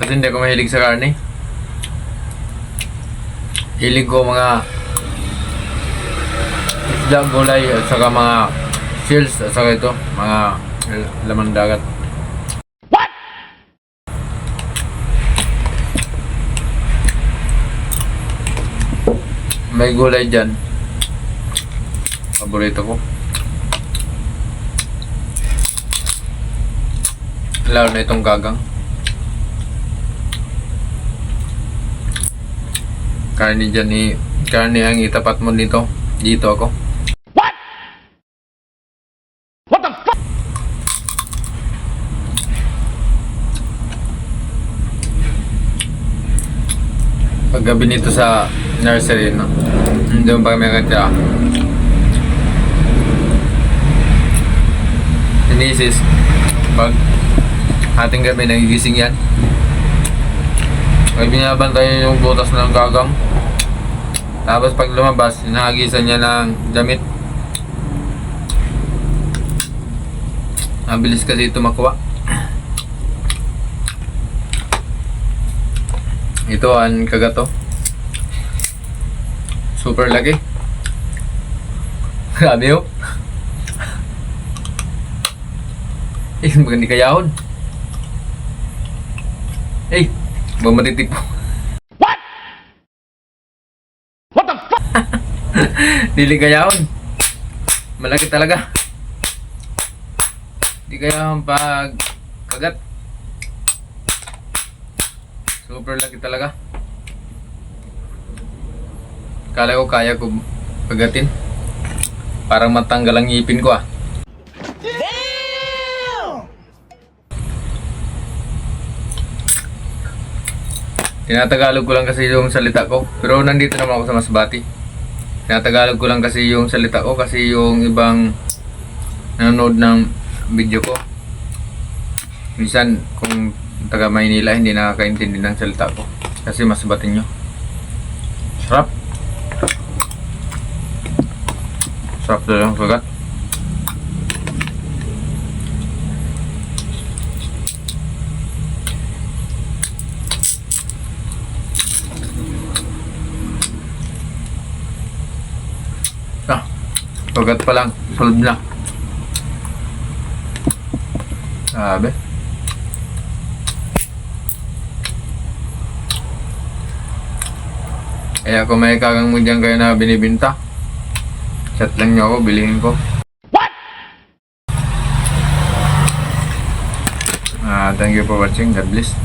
Kasi hindi ako mahilig sa karne. Hilig ko mga isda, gulay, at saka mga shells, at saka ito, mga laman dagat. May gulay dyan. Paborito ko. Lalo na itong gagang. Karne dyan karne ang itapat mo dito. Dito ako. What? What the fuck? Paggabi nito sa nursery, no? Doon pa kami nakatira. Inisis, pag ating gabi nagigising yan. May binabantay yung butas ng gagang. Tapos pag lumabas, hinahagisan niya ng damit. Ang bilis kasi ito makuha. Ito ang kagato. Super laki. Grabe yun. Maganda kayahon. Bumatitik po. What? What the fuck? Dili kayahon. Malaki talaga. Di kayahon pag kagat. Super laki talaga. Kala ko kaya ko kagatin. Parang matanggal ang ngipin ko ah. Tinatagalog ko lang kasi yung salita ko. Pero nandito naman ako sa Masbate. Tinatagalog ko lang kasi yung salita ko kasi yung ibang nanonood ng video ko. Minsan kung taga Maynila hindi nakakaintindi ng salita ko. Kasi Masbate nyo. Sarap. Sarap na lang kagat. Kagat pa lang, solve na. Sabi. Kaya kung may kagang mo dyan kayo na binibinta, chat lang nyo ako, bilihin ko. What? Thank you for watching. God bless.